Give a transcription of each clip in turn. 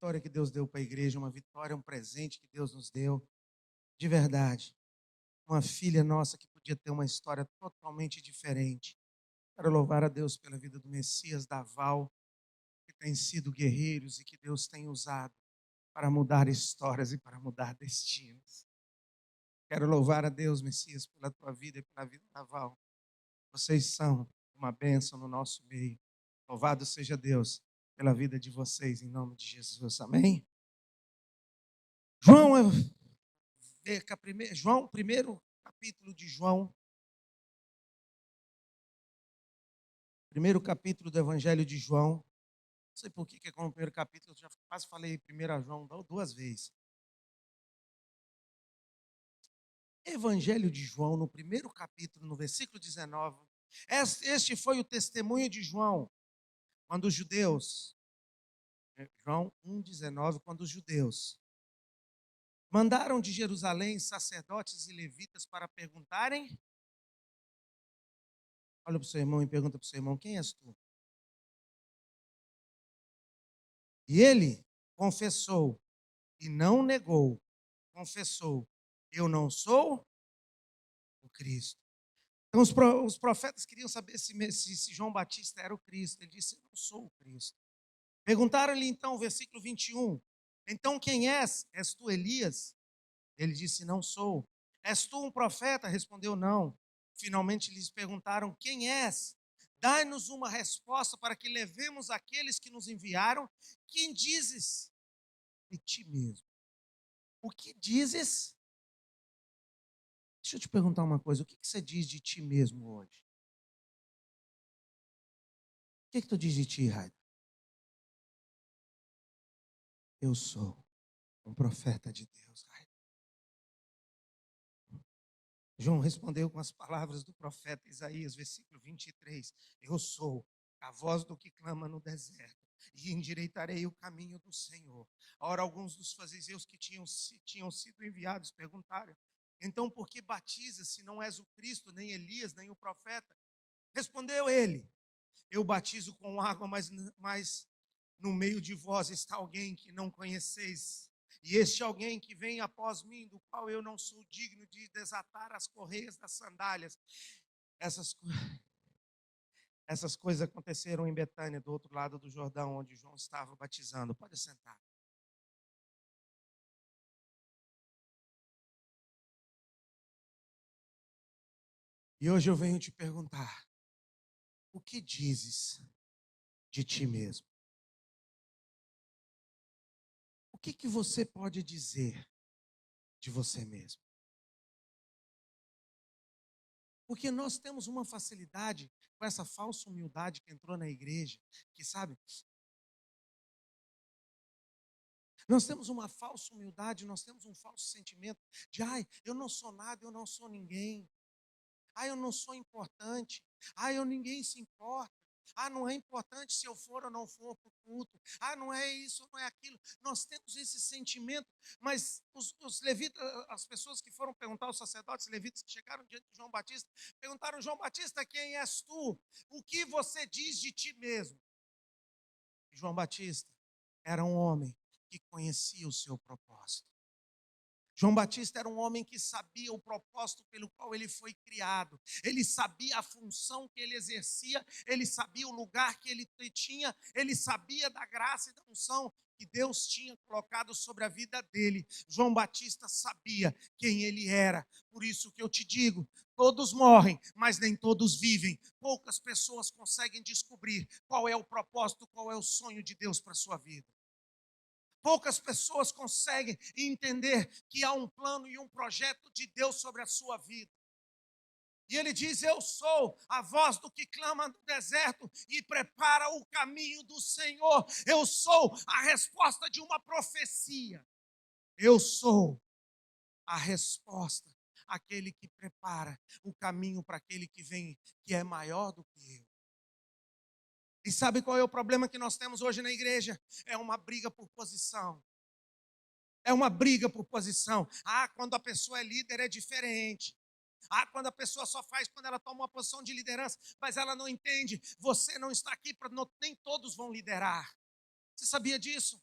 vitória que Deus deu para a igreja, uma vitória, um presente que Deus nos deu, de verdade. Uma filha nossa que podia ter uma história totalmente diferente. Quero louvar a Deus pela vida do Messias, da Val, que têm sido guerreiros e que Deus tem usado para mudar histórias e para mudar destinos. Quero louvar a Deus, Messias, pela tua vida e pela vida da Val. Vocês são uma bênção no nosso meio. Louvado seja Deus pela vida de vocês, em nome de Jesus. Amém? João, João, primeiro capítulo de João, primeiro capítulo do Evangelho de João. Não sei por que é como o primeiro capítulo, eu já quase falei 1 João duas vezes. Evangelho de João, no primeiro capítulo, no versículo 19. Este foi o testemunho de João, quando os judeus, João 1,19, quando os judeus mandaram de Jerusalém sacerdotes e levitas para perguntarem. Olha para o seu irmão e pergunta para o seu irmão: quem és tu? E ele confessou e não negou, confessou: eu não sou o Cristo. Então os profetas queriam saber se João Batista era o Cristo. Ele disse: eu não sou o Cristo. Perguntaram-lhe então, versículo 21, então quem és? És tu Elias? Ele disse: não sou. És tu um profeta? Respondeu: não. Finalmente lhes perguntaram: quem és? Dai-nos uma resposta para que levemos aqueles que nos enviaram. Quem dizes de ti mesmo? O que dizes? Deixa eu te perguntar uma coisa: o que você diz de ti mesmo hoje? O que tu diz de ti, Raida? Eu sou um profeta de Deus, Raida. João respondeu com as palavras do profeta Isaías, versículo 23. Eu sou a voz do que clama no deserto, e endireitarei o caminho do Senhor. Ora, alguns dos fariseus que tinham sido enviados perguntaram: então por que batiza se não és o Cristo, nem Elias, nem o profeta? Respondeu ele: eu batizo com água, mas no meio de vós está alguém que não conheceis. E este alguém que vem após mim, do qual eu não sou digno de desatar as correias das sandálias. Essas, essas coisas aconteceram em Betânia, do outro lado do Jordão, onde João estava batizando. Pode sentar. E hoje eu venho te perguntar: o que dizes de ti mesmo? O que você pode dizer de você mesmo? Porque nós temos uma facilidade com essa falsa humildade que entrou na igreja, que sabe, nós temos uma falsa humildade, nós temos um falso sentimento de: ai, eu não sou nada, eu não sou ninguém. Ai, eu não sou importante. Ai, ninguém se importa. Ah, não é importante se eu for ou não for para o culto. Ah, não é isso, não é aquilo. Nós temos esse sentimento, mas os levitas, as pessoas que foram perguntar aos sacerdotes levitas que chegaram diante de João Batista, perguntaram: João Batista, quem és tu? O que você diz de ti mesmo? João Batista era um homem que conhecia o seu propósito. João Batista era um homem que sabia o propósito pelo qual ele foi criado. Ele sabia a função que ele exercia, ele sabia o lugar que ele tinha, ele sabia da graça e da unção que Deus tinha colocado sobre a vida dele. João Batista sabia quem ele era. Por isso que eu te digo: todos morrem, mas nem todos vivem. Poucas pessoas conseguem descobrir qual é o propósito, qual é o sonho de Deus para a sua vida. Poucas pessoas conseguem entender que há um plano e um projeto de Deus sobre a sua vida. E ele diz: eu sou a voz do que clama no deserto e prepara o caminho do Senhor. Eu sou a resposta de uma profecia. Eu sou a resposta, aquele que prepara o caminho para aquele que vem, que é maior do que eu. E sabe qual é o problema que nós temos hoje na igreja? É uma briga por posição. É uma briga por posição. Ah, quando a pessoa é líder é diferente. Ah, quando a pessoa só faz quando ela toma uma posição de liderança, mas ela não entende. Você não está aqui para nem todos vão liderar. Você sabia disso?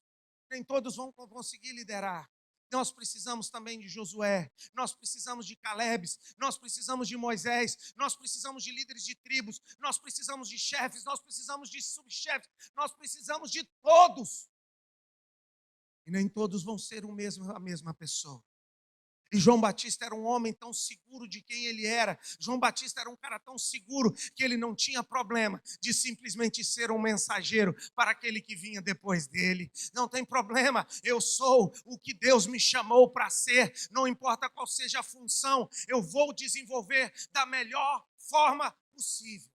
Nem todos vão conseguir liderar. Nós precisamos também de Josué, nós precisamos de Caleb, nós precisamos de Moisés, nós precisamos de líderes de tribos, nós precisamos de chefes, nós precisamos de subchefes, nós precisamos de todos. E nem todos vão ser a mesma pessoa. E João Batista era um homem tão seguro de quem ele era. João Batista era um cara tão seguro que ele não tinha problema de simplesmente ser um mensageiro para aquele que vinha depois dele. Não tem problema, eu sou o que Deus me chamou para ser. Não importa qual seja a função, eu vou desenvolver da melhor forma possível.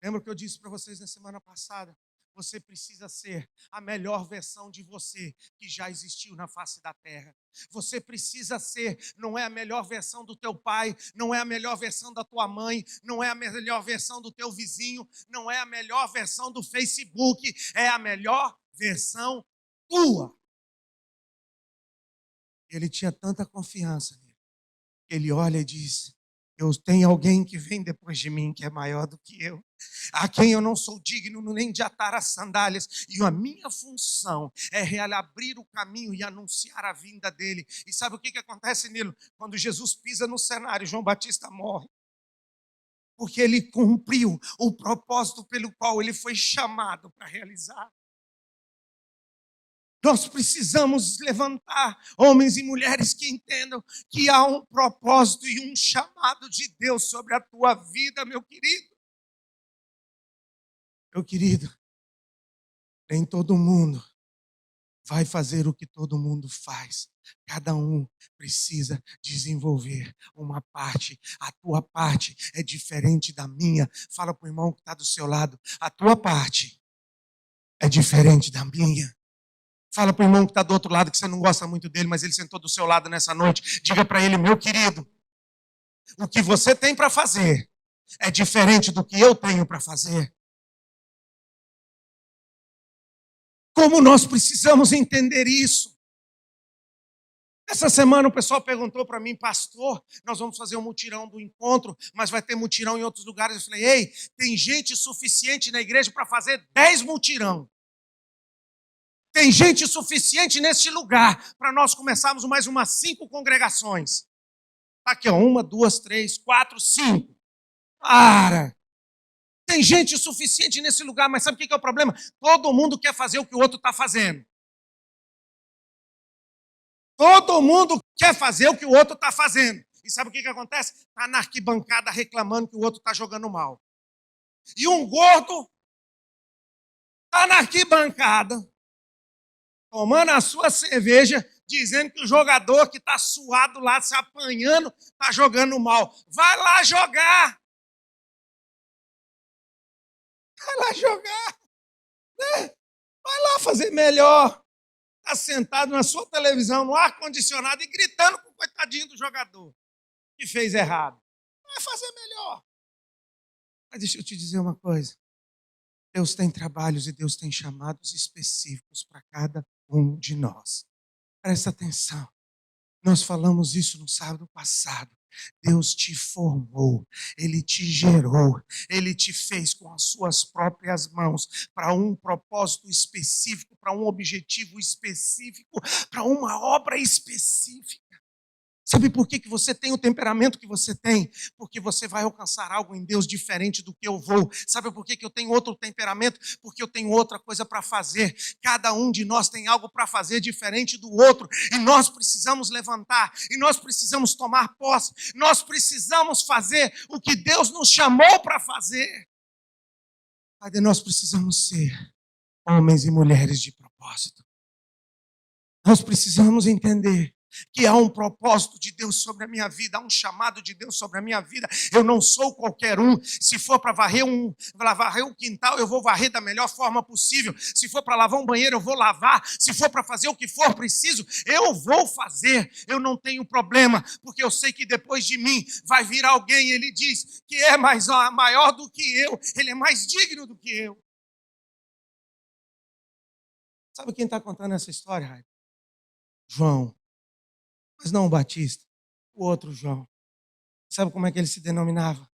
Lembra o que eu disse para vocês na semana passada? Você precisa ser a melhor versão de você que já existiu na face da terra. Você precisa ser, não é a melhor versão do teu pai, não é a melhor versão da tua mãe, não é a melhor versão do teu vizinho, não é a melhor versão do Facebook, é a melhor versão tua. Ele tinha tanta confiança nele. Ele olha e diz: eu tenho alguém que vem depois de mim que é maior do que eu, a quem eu não sou digno nem de atar as sandálias, e a minha função é abrir o caminho e anunciar a vinda dele. E sabe o que acontece, Nilo? Quando Jesus pisa no cenário, João Batista morre, porque ele cumpriu o propósito pelo qual ele foi chamado para realizar. Nós precisamos levantar homens e mulheres que entendam que há um propósito e um chamado de Deus sobre a tua vida, meu querido. Meu querido, nem todo mundo vai fazer o que todo mundo faz. Cada um precisa desenvolver uma parte. A tua parte é diferente da minha. Fala para o irmão que está do seu lado. A tua parte é diferente da minha. Fala para o irmão que está do outro lado, que você não gosta muito dele, mas ele sentou do seu lado nessa noite. Diga para ele: meu querido, o que você tem para fazer é diferente do que eu tenho para fazer. Como nós precisamos entender isso? Essa semana o pessoal perguntou para mim: pastor, nós vamos fazer um mutirão do encontro, mas vai ter mutirão em outros lugares. Eu falei: ei, tem gente suficiente na igreja para fazer 10 mutirão. Tem gente suficiente neste lugar para nós começarmos mais umas 5 congregações. Aqui, ó, 1, 2, 3, 4, 5. Para! Tem gente suficiente nesse lugar, mas sabe o que é o problema? Todo mundo quer fazer o que o outro está fazendo. Todo mundo quer fazer o que o outro está fazendo. E sabe o que acontece? Está na arquibancada reclamando que o outro está jogando mal. E um gordo está na arquibancada, tomando a sua cerveja, dizendo que o jogador que está suado lá, se apanhando, está jogando mal. Vai lá jogar. Vai lá jogar. Né? Vai lá fazer melhor. Está sentado na sua televisão, no ar-condicionado, e gritando com o coitadinho do jogador que fez errado. Vai fazer melhor. Mas deixa eu te dizer uma coisa. Deus tem trabalhos e Deus tem chamados específicos para cada um de nós. Presta atenção. Nós falamos isso no sábado passado. Deus te formou, Ele te gerou, Ele te fez com as suas próprias mãos para um propósito específico, para um objetivo específico, para uma obra específica. Sabe por que você tem o temperamento que você tem? Porque você vai alcançar algo em Deus diferente do que eu vou. Sabe por que eu tenho outro temperamento? Porque eu tenho outra coisa para fazer. Cada um de nós tem algo para fazer diferente do outro. E nós precisamos levantar. E nós precisamos tomar posse. Nós precisamos fazer o que Deus nos chamou para fazer. Padre, nós precisamos ser homens e mulheres de propósito. Nós precisamos entender que há um propósito de Deus sobre a minha vida, há um chamado de Deus sobre a minha vida. Eu não sou qualquer um. Se for para varrer o quintal, eu vou varrer da melhor forma possível. Se for para lavar um banheiro, eu vou lavar. Se for para fazer o que for preciso, eu vou fazer. Eu não tenho problema, porque eu sei que depois de mim vai vir alguém. Ele diz que é maior do que eu, ele é mais digno do que eu. Sabe quem está contando essa história, Raio? João. Mas não o Batista, o outro João. Sabe como é que ele se denominava?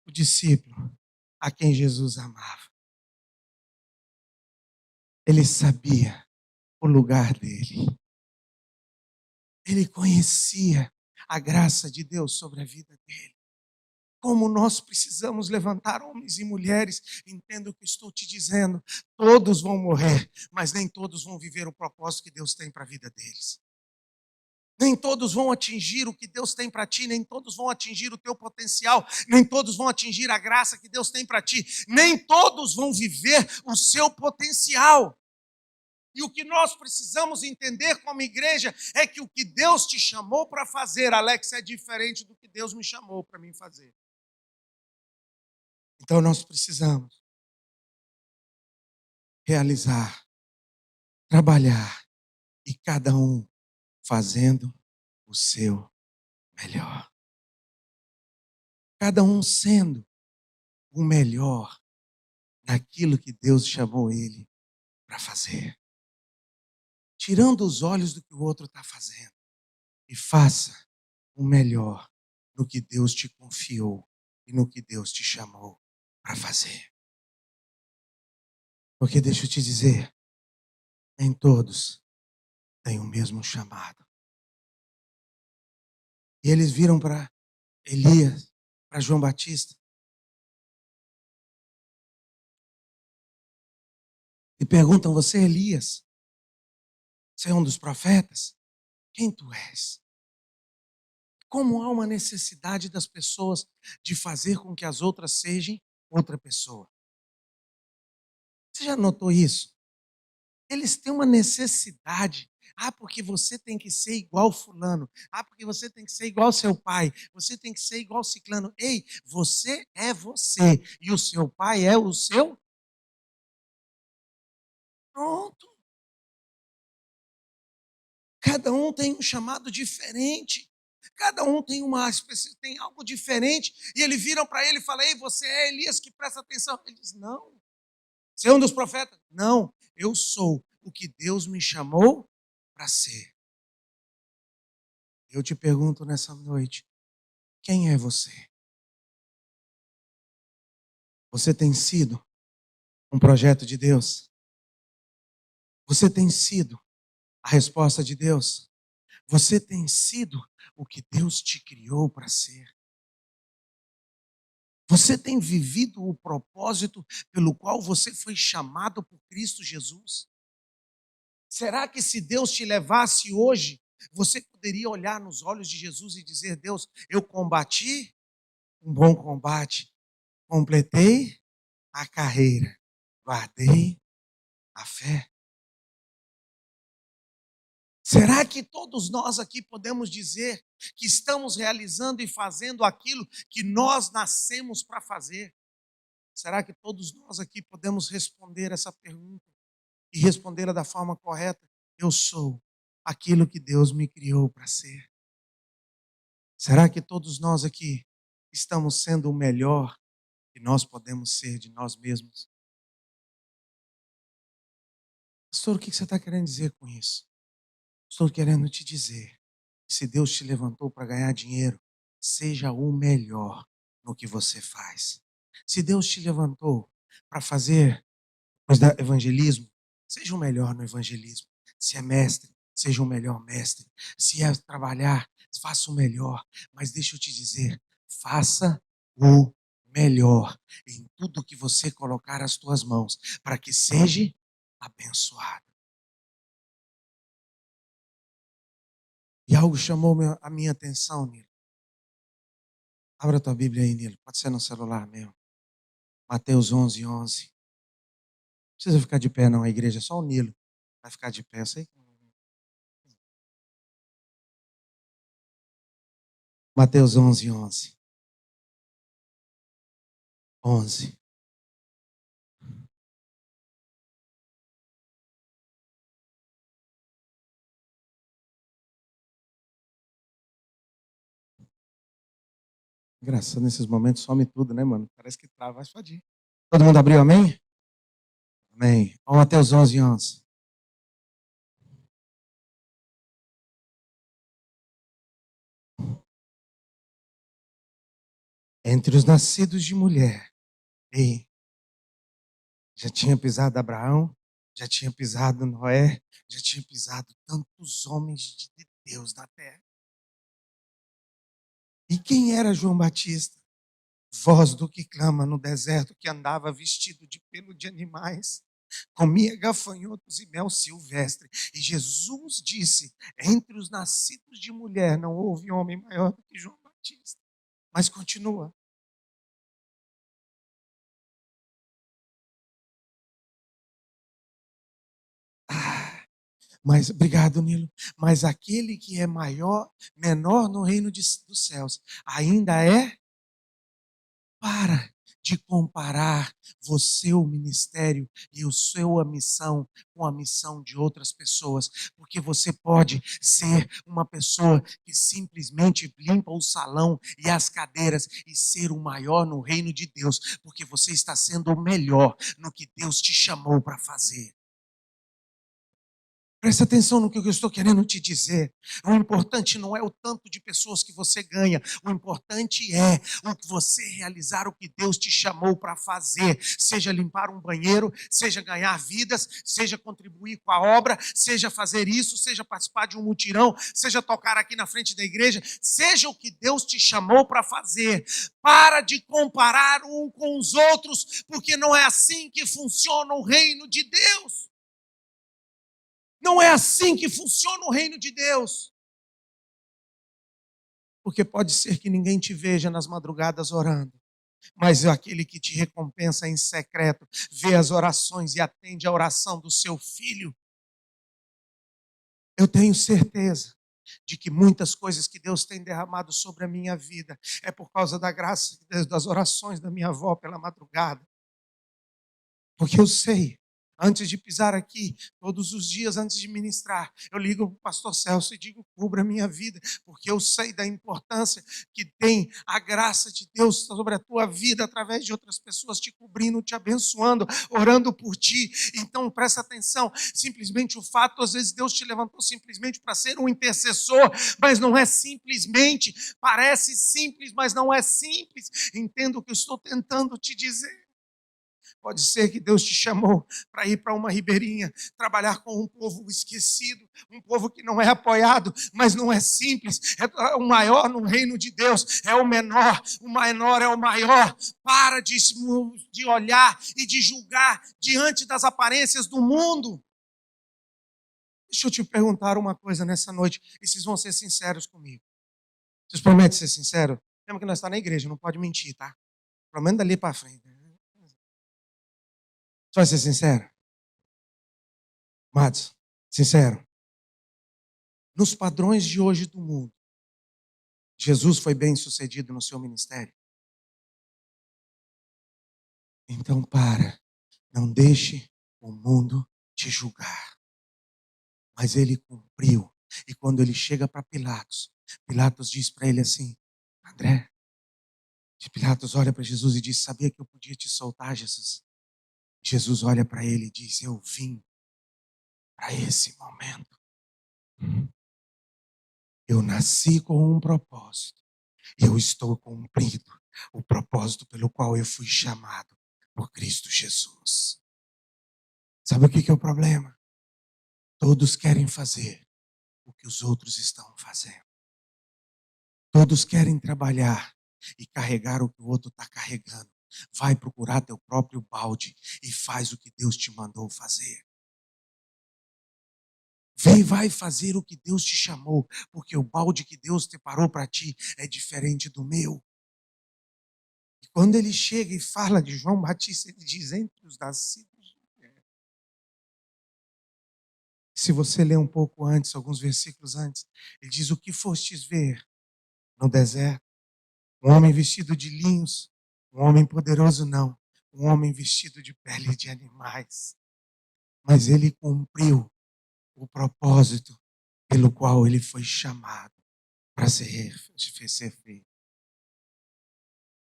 O discípulo a quem Jesus amava. Ele sabia o lugar dele. Ele conhecia a graça de Deus sobre a vida dele. Como nós precisamos levantar homens e mulheres, entenda o que estou te dizendo. Todos vão morrer, mas nem todos vão viver o propósito que Deus tem para a vida deles. Nem todos vão atingir o que Deus tem para ti, nem todos vão atingir o teu potencial, nem todos vão atingir a graça que Deus tem para ti, nem todos vão viver o seu potencial. E o que nós precisamos entender como igreja é que o que Deus te chamou para fazer, Alex, é diferente do que Deus me chamou para mim fazer. Então nós precisamos realizar, trabalhar e cada um fazendo o seu melhor. Cada um sendo o melhor naquilo que Deus chamou ele para fazer. Tirando os olhos do que o outro está fazendo. E faça o melhor no que Deus te confiou e no que Deus te chamou para fazer. Porque deixa eu te dizer, nem todos têm o mesmo chamado. E eles viram para Elias, para João Batista, e perguntam: você é Elias? Você é um dos profetas? Quem tu és? Como há uma necessidade das pessoas de fazer com que as outras sejam outra pessoa. Você já notou isso? Eles têm uma necessidade. Ah, porque você tem que ser igual fulano. Ah, porque você tem que ser igual seu pai. Você tem que ser igual ciclano. Ei, você é você. E o seu pai é o seu? Pronto. Cada um tem um chamado diferente. Cada um tem tem algo diferente. E eles viram para ele e falam: ei, você é Elias que presta atenção. Ele diz: não. Você é um dos profetas? Não, eu sou o que Deus me chamou para ser. Eu te pergunto nessa noite, quem é você? Você tem sido um projeto de Deus? Você tem sido a resposta de Deus? Você tem sido o que Deus te criou para ser? Você tem vivido o propósito pelo qual você foi chamado por Cristo Jesus? Será que se Deus te levasse hoje, você poderia olhar nos olhos de Jesus e dizer: Deus, eu combati um bom combate, completei a carreira, guardei a fé? Será que todos nós aqui podemos dizer que estamos realizando e fazendo aquilo que nós nascemos para fazer? Será que todos nós aqui podemos responder essa pergunta e respondê-la da forma correta? Eu sou aquilo que Deus me criou para ser. Será que todos nós aqui estamos sendo o melhor que nós podemos ser de nós mesmos? Pastor, o que você está querendo dizer com isso? Estou querendo te dizer que se Deus te levantou para ganhar dinheiro, seja o melhor no que você faz. Se Deus te levantou para fazer evangelismo, seja o melhor no evangelismo. Se é mestre, seja o melhor mestre. Se é trabalhar, faça o melhor. Mas deixa eu te dizer, faça o melhor em tudo que você colocar as tuas mãos, para que seja abençoado. E algo chamou a minha atenção, Nilo. Abra a tua Bíblia aí, Nilo. Pode ser no celular mesmo. Mateus 11:11. Não precisa ficar de pé não, a igreja, só o Nilo vai ficar de pé. Eu sei. Mateus 11:11. 11. Engraçado, nesses momentos some tudo, né, mano? Parece que trava, mas pode ir. Todo mundo abriu, amém? Amém. Vamos Mateus 11:11. Entre os nascidos de mulher, ei, já tinha pisado Abraão, já tinha pisado Noé, já tinha pisado tantos homens de Deus na terra. E quem era João Batista? Voz do que clama no deserto, que andava vestido de pelo de animais, comia gafanhotos e mel silvestre. E Jesus disse: entre os nascidos de mulher não houve homem maior do que João Batista. Mas continua. Ah, mas obrigado, Nilo. Mas aquele que é menor no reino dos céus, ainda é. Para de comparar você, o ministério e a sua missão com a missão de outras pessoas, porque você pode ser uma pessoa que simplesmente limpa o salão e as cadeiras e ser o maior no reino de Deus, porque você está sendo o melhor no que Deus te chamou para fazer. Presta atenção no que eu estou querendo te dizer. O importante não é o tanto de pessoas que você ganha. O importante é o que você realizar o que Deus te chamou para fazer. Seja limpar um banheiro, seja ganhar vidas, seja contribuir com a obra, seja fazer isso, seja participar de um mutirão, seja tocar aqui na frente da igreja, seja o que Deus te chamou para fazer. Para de comparar um com os outros, porque não é assim que funciona o reino de Deus. Não é assim que funciona o reino de Deus. Porque pode ser que ninguém te veja nas madrugadas orando, mas aquele que te recompensa em secreto, vê as orações e atende a oração do seu filho. Eu tenho certeza de que muitas coisas que Deus tem derramado sobre a minha vida é por causa da graça das orações da minha avó pela madrugada. Porque eu sei, antes de pisar aqui, todos os dias antes de ministrar, eu ligo para o pastor Celso e digo: cubra a minha vida, porque eu sei da importância que tem a graça de Deus sobre a tua vida, através de outras pessoas te cobrindo, te abençoando, orando por ti. Então presta atenção, simplesmente o fato, às vezes Deus te levantou simplesmente para ser um intercessor, mas não é simplesmente, parece simples, mas não é simples. Entenda o que eu estou tentando te dizer. Pode ser que Deus te chamou para ir para uma ribeirinha, trabalhar com um povo esquecido, um povo que não é apoiado, mas não é simples. É o maior no reino de Deus, é o menor é o maior. Para de olhar e de julgar diante das aparências do mundo. Deixa eu te perguntar uma coisa nessa noite, e vocês vão ser sinceros comigo. Vocês prometem ser sinceros? Lembra que nós estamos na igreja, não pode mentir, tá? Pelo menos dali para frente. Você vai ser sincero? Matos, sincero. Nos padrões de hoje do mundo, Jesus foi bem sucedido no seu ministério? Então não deixe o mundo te julgar. Mas ele cumpriu. E quando ele chega para Pilatos, Pilatos diz para ele assim: André, Pilatos olha para Jesus e diz: sabia que eu podia te soltar, Jesus? Jesus olha para ele e diz: eu vim para esse momento. Eu nasci com um propósito. Eu estou cumprindo o propósito pelo qual eu fui chamado por Cristo Jesus. Sabe o que é o problema? Todos querem fazer o que os outros estão fazendo. Todos querem trabalhar e carregar o que o outro está carregando. Vai procurar teu próprio balde e faz o que Deus te mandou fazer. Vem, vai fazer o que Deus te chamou, porque o balde que Deus preparou para ti é diferente do meu. E quando ele chega e fala de João Batista, ele diz: entre os nascidos. Se você ler um pouco antes, alguns versículos antes, ele diz: o que fostes ver no deserto? Um homem vestido de linhos, um homem poderoso não, um homem vestido de pele de animais. Mas ele cumpriu o propósito pelo qual ele foi chamado para ser feito.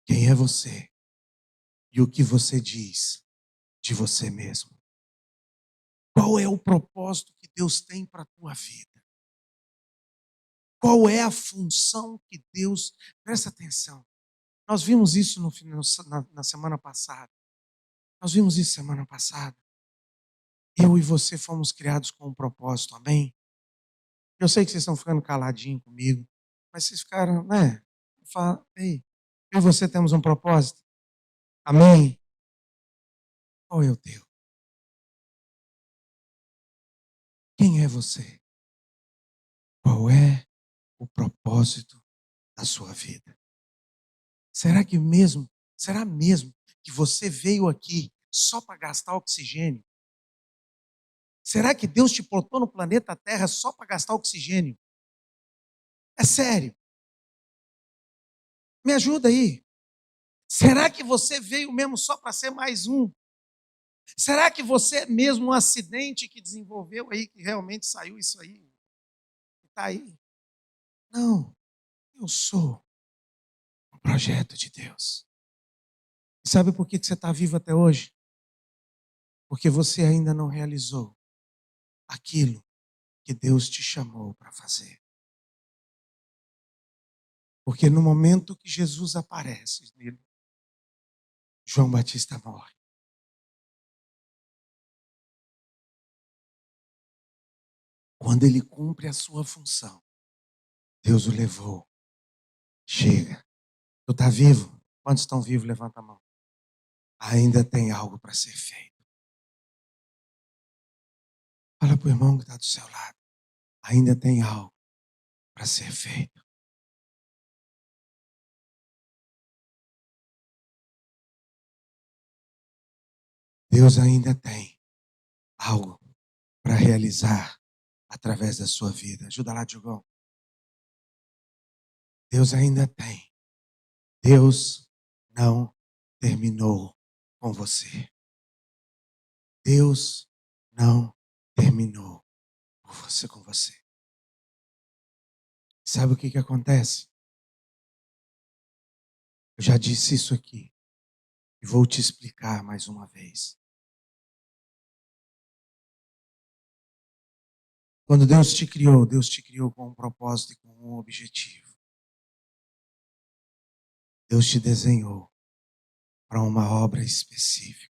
Quem é você? E o que você diz de você mesmo? Qual é o propósito que Deus tem para a tua vida? Qual é a função que Deus... Presta atenção. Nós vimos isso na semana passada. Nós vimos isso semana passada. Eu e você fomos criados com um propósito, amém? Eu sei que vocês estão ficando caladinhos comigo, mas vocês ficaram, né? Ei, eu e você temos um propósito, amém? Qual é o teu? Quem é você? Qual é o propósito da sua vida? Será mesmo que você veio aqui só para gastar oxigênio? Será que Deus te botou no planeta Terra só para gastar oxigênio? É sério. Me ajuda aí. Será que você veio mesmo só para ser mais um? Será que você é mesmo um acidente que desenvolveu aí, que realmente saiu isso aí? Está aí? Não, eu sou um projeto de Deus. E sabe por que você está vivo até hoje? Porque você ainda não realizou aquilo que Deus te chamou para fazer. Porque no momento que Jesus aparece nele, João Batista morre. Quando ele cumpre a sua função, Deus o levou. Chega. Tu está vivo? Quantos estão vivos? Levanta a mão. Ainda tem algo para ser feito. Fala para o irmão que está do seu lado. Ainda tem algo para ser feito. Deus ainda tem algo para realizar através da sua vida. Ajuda lá, Diogão. Deus ainda tem. Deus não terminou com você. Deus não terminou com você. Sabe o que acontece? Eu já disse isso aqui e vou te explicar mais uma vez. Quando Deus te criou com um propósito e com um objetivo. Deus te desenhou para uma obra específica.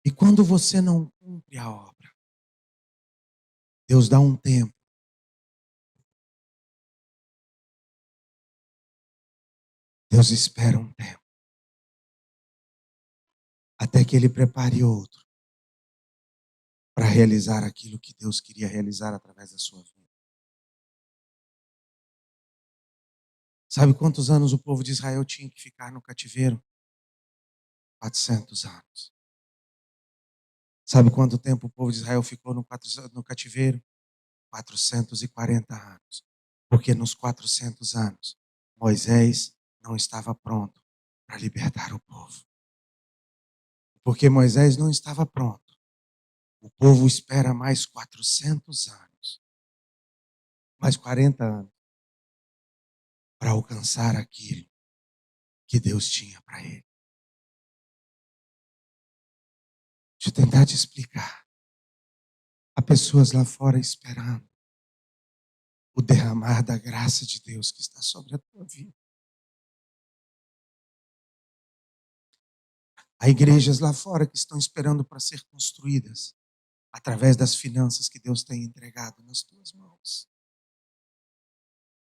E quando você não cumpre a obra, Deus dá um tempo. Deus espera um tempo. Até que Ele prepare outro para realizar aquilo que Deus queria realizar através da sua vida. Sabe quantos anos o povo de Israel tinha que ficar no cativeiro? 400 anos. Sabe quanto tempo o povo de Israel ficou no cativeiro? 440 anos. Porque nos 400 anos, Moisés não estava pronto para libertar o povo. Porque Moisés não estava pronto. O povo espera mais 400 anos, mais 40 anos, para alcançar aquilo que Deus tinha para ele. Deixa eu tentar te explicar. Há pessoas lá fora esperando o derramar da graça de Deus que está sobre a tua vida. Há igrejas lá fora que estão esperando para ser construídas através das finanças que Deus tem entregado nas tuas mãos.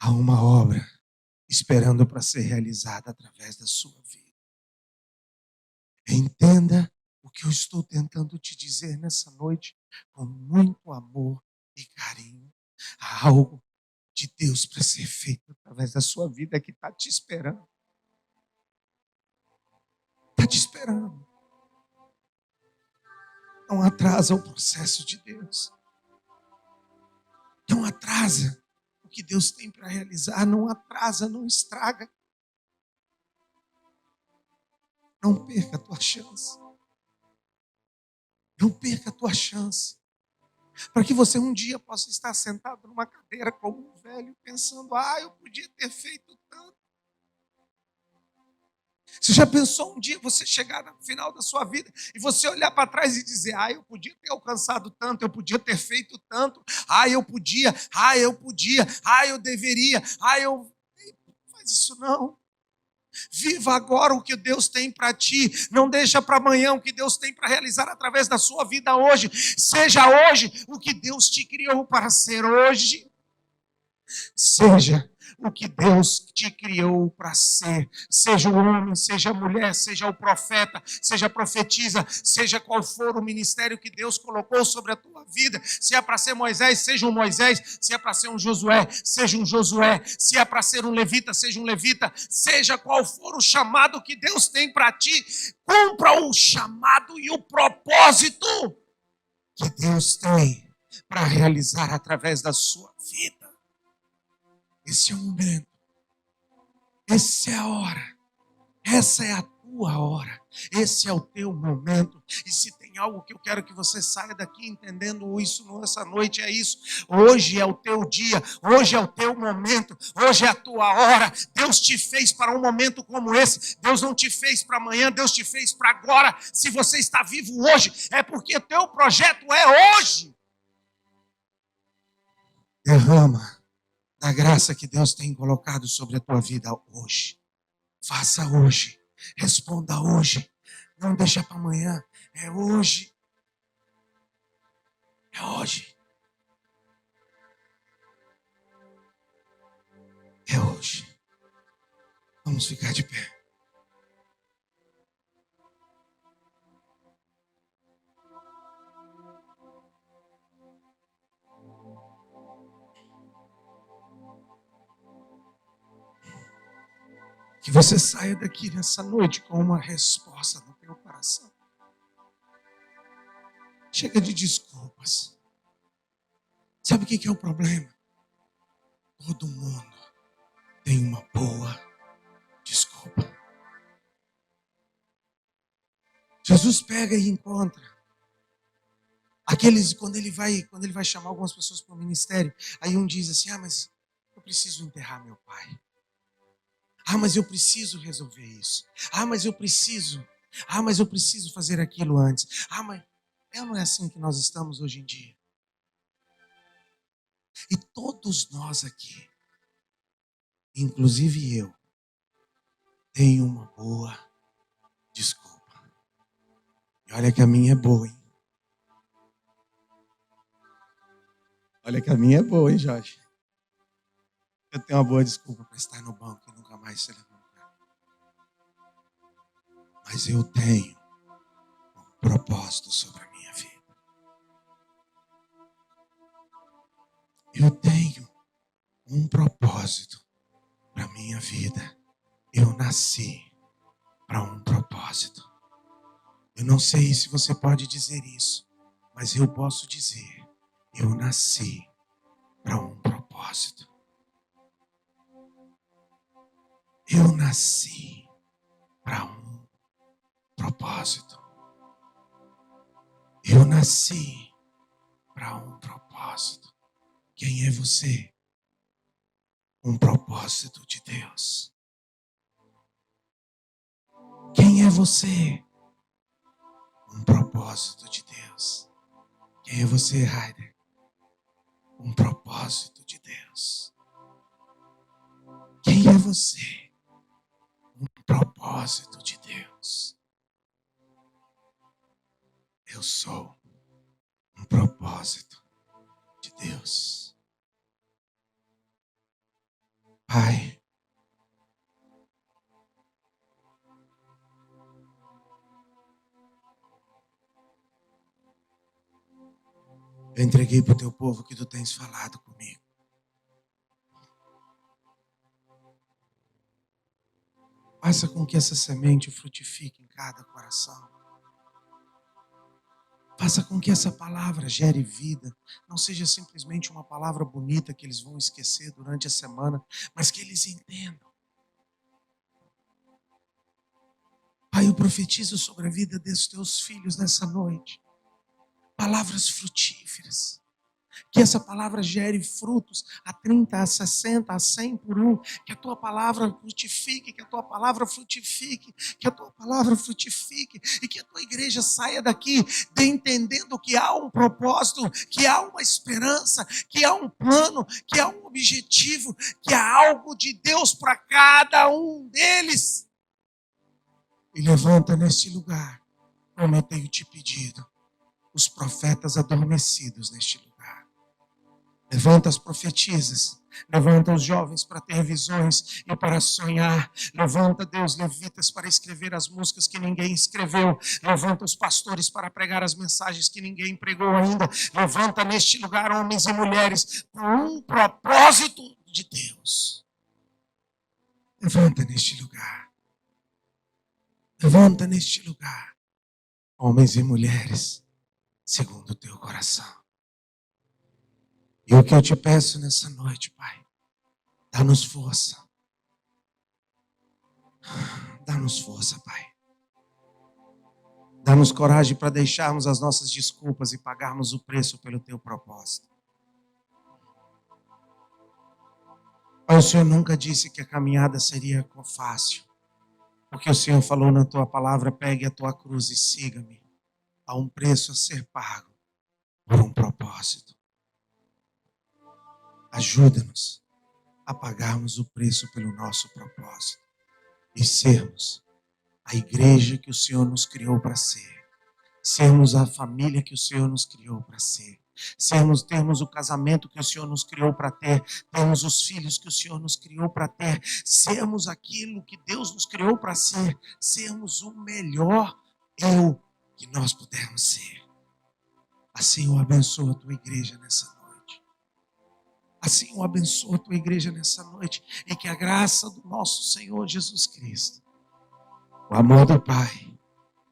Há uma obra esperando para ser realizada através da sua vida. Entenda o que eu estou tentando te dizer nessa noite com muito amor e carinho. Há algo de Deus para ser feito através da sua vida que está te esperando. Está te esperando. Não atrasa o processo de Deus. Não atrasa o que Deus tem para realizar. Não atrasa, não estraga. Não perca a tua chance. Não perca a tua chance. Para que você um dia possa estar sentado numa cadeira como um velho, pensando, eu podia ter feito tanto. Você já pensou um dia você chegar no final da sua vida e você olhar para trás e dizer, eu podia ter alcançado tanto, eu podia ter feito tanto, eu podia, eu deveria, eu... Não faz isso não. Viva agora o que Deus tem para ti. Não deixa para amanhã o que Deus tem para realizar através da sua vida hoje. Seja hoje o que Deus te criou para ser hoje. Seja o que Deus te criou para ser. Seja o homem, seja a mulher, seja o profeta, seja a profetisa, seja qual for o ministério que Deus colocou sobre a tua vida. Se é para ser Moisés, seja um Moisés. Se é para ser um Josué, seja um Josué. Se é para ser um levita, seja um levita. Seja qual for o chamado que Deus tem para ti, cumpra o chamado e o propósito que Deus tem para realizar através da sua vida. Esse é o momento, essa é a hora, essa é a tua hora, esse é o teu momento. E se tem algo que eu quero que você saia daqui entendendo isso nessa noite, é isso. Hoje é o teu dia, hoje é o teu momento, hoje é a tua hora. Deus te fez para um momento como esse. Deus não te fez para amanhã, Deus te fez para agora. Se você está vivo hoje, é porque o teu projeto é hoje. Derrama da graça que Deus tem colocado sobre a tua vida hoje. Faça hoje. Responda hoje. Não deixa para amanhã. É hoje. É hoje. É hoje. Vamos ficar de pé. Que você saia daqui nessa noite com uma resposta no teu coração. Chega de desculpas. Sabe o que é o problema? Todo mundo tem uma boa desculpa. Jesus pega e encontra aqueles, quando ele vai chamar algumas pessoas para o ministério, aí um diz assim: mas eu preciso enterrar meu pai. Mas eu preciso resolver isso. Mas eu preciso fazer aquilo antes. Mas não é assim que nós estamos hoje em dia. E todos nós aqui, inclusive eu, tenho uma boa desculpa. E olha que a minha é boa, hein? Olha que a minha é boa, hein, Jorge? Eu tenho uma boa desculpa para estar no banco e nunca mais se levantar. Mas eu tenho um propósito sobre a minha vida. Eu tenho um propósito para a minha vida. Eu nasci para um propósito. Eu não sei se você pode dizer isso, mas eu posso dizer: eu nasci para um propósito. Eu nasci para um propósito. Eu nasci para um propósito. Quem é você? Um propósito de Deus. Quem é você? Um propósito de Deus. Quem é você, Heider? Um propósito de Deus. Quem é você? Um propósito de Deus. Eu sou um propósito de Deus. Pai, eu entreguei para o teu povo que tu tens falado comigo. Faça com que essa semente frutifique em cada coração. Faça com que essa palavra gere vida. Não seja simplesmente uma palavra bonita que eles vão esquecer durante a semana, mas que eles entendam. Pai, eu profetizo sobre a vida desses teus filhos nessa noite. Palavras frutíferas. Que essa palavra gere frutos a 30, a 60, a 100 por um. Que a tua palavra frutifique, que a tua palavra frutifique, que a tua palavra frutifique. E que a tua igreja saia daqui entendendo que há um propósito, que há uma esperança, que há um plano, que há um objetivo, que há algo de Deus para cada um deles. E levanta neste lugar, como eu tenho te pedido, os profetas adormecidos neste lugar. Levanta as profetisas, levanta os jovens para ter visões e para sonhar. Levanta, Deus, levitas para escrever as músicas que ninguém escreveu. Levanta os pastores para pregar as mensagens que ninguém pregou ainda. Levanta neste lugar homens e mulheres com um propósito de Deus. Levanta neste lugar. Levanta neste lugar homens e mulheres segundo o teu coração. E o que eu te peço nessa noite, Pai, dá-nos força. Dá-nos força, Pai. Dá-nos coragem para deixarmos as nossas desculpas e pagarmos o preço pelo teu propósito. Pai, o Senhor nunca disse que a caminhada seria fácil. Porque o Senhor falou na tua palavra, pegue a tua cruz e siga-me. Há um preço a ser pago por um propósito. Ajuda-nos a pagarmos o preço pelo nosso propósito e sermos a igreja que o Senhor nos criou para ser. Sermos a família que o Senhor nos criou para ser. Termos o casamento que o Senhor nos criou para ter. Termos os filhos que o Senhor nos criou para ter. Sermos aquilo que Deus nos criou para ser. Sermos o melhor eu que nós pudermos ser. Assim eu abençoo a tua igreja nessa noite. Assim eu abençoo a tua igreja nessa noite. E que a graça do nosso Senhor Jesus Cristo, o amor do Pai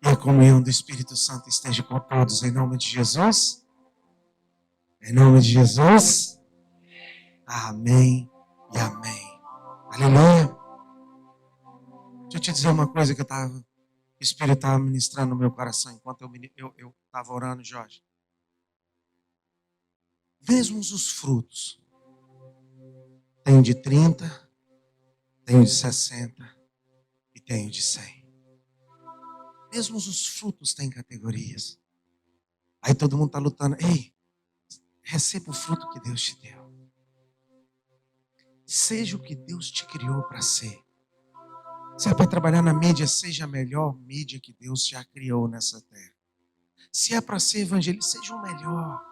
e a comunhão do Espírito Santo esteja com todos. Em nome de Jesus. Em nome de Jesus. Amém e amém. Aleluia. Deixa eu te dizer uma coisa que o Espírito estava ministrando no meu coração enquanto eu estava orando, Jorge. Mesmo os frutos. Tenho de 30, tenho de 60 e tenho de 100. Mesmo os frutos têm categorias. Aí todo mundo está lutando. Ei, receba o fruto que Deus te deu. Seja o que Deus te criou para ser. Se é para trabalhar na mídia, seja a melhor mídia que Deus já criou nessa terra. Se é para ser evangelista, seja o melhor.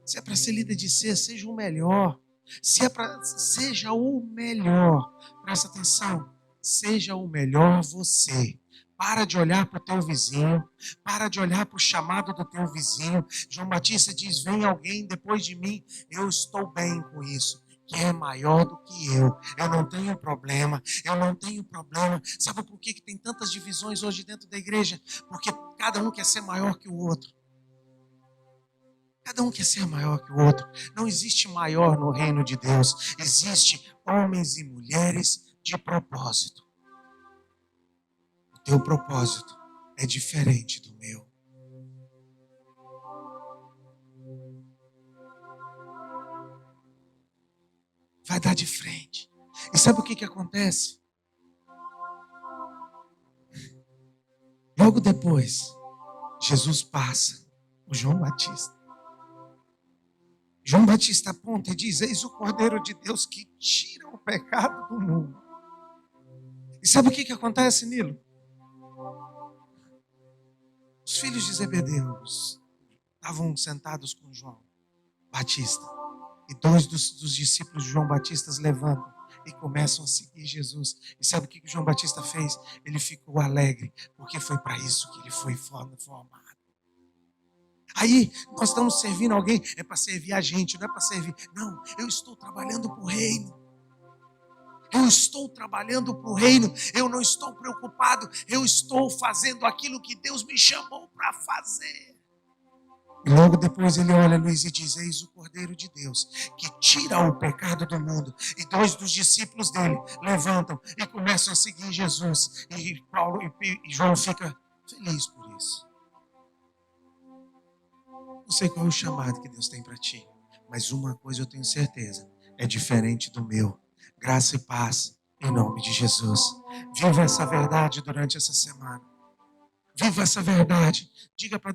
Se é para ser líder de ser, seja o melhor. Seja o melhor. Presta atenção. Seja o melhor você. Para de olhar para o teu vizinho. Para de olhar para o chamado do teu vizinho. João Batista diz, vem alguém depois de mim. Eu estou bem com isso. Que é maior do que eu. Eu não tenho problema. Eu não tenho problema. Sabe por que tem tantas divisões hoje dentro da igreja? Porque cada um quer ser maior que o outro. Cada um quer ser maior que o outro. Não existe maior no reino de Deus. Existe homens e mulheres de propósito. O teu propósito é diferente do meu. Vai dar de frente. E sabe o que acontece? Logo depois, Jesus passa o João Batista. João Batista aponta e diz, eis o Cordeiro de Deus que tira o pecado do mundo. E sabe o que acontece, Nilo? Os filhos de Zebedeu estavam sentados com João Batista. E dois dos discípulos de João Batista levantam e começam a seguir Jesus. E sabe o que João Batista fez? Ele ficou alegre, porque foi para isso que ele foi formado. Aí, nós estamos servindo alguém, é para servir a gente, não é para servir. Não, eu estou trabalhando para o reino. Eu estou trabalhando para o reino. Eu não estou preocupado. Eu estou fazendo aquilo que Deus me chamou para fazer. E logo depois ele olha Luiz e diz, eis o Cordeiro de Deus, que tira o pecado do mundo. E dois dos discípulos dele levantam e começam a seguir Jesus. E Paulo e João fica feliz por isso. Não sei qual é o chamado que Deus tem para ti. Mas uma coisa eu tenho certeza, é diferente do meu. Graça e paz, em nome de Jesus. Viva essa verdade durante essa semana. Viva essa verdade. Diga para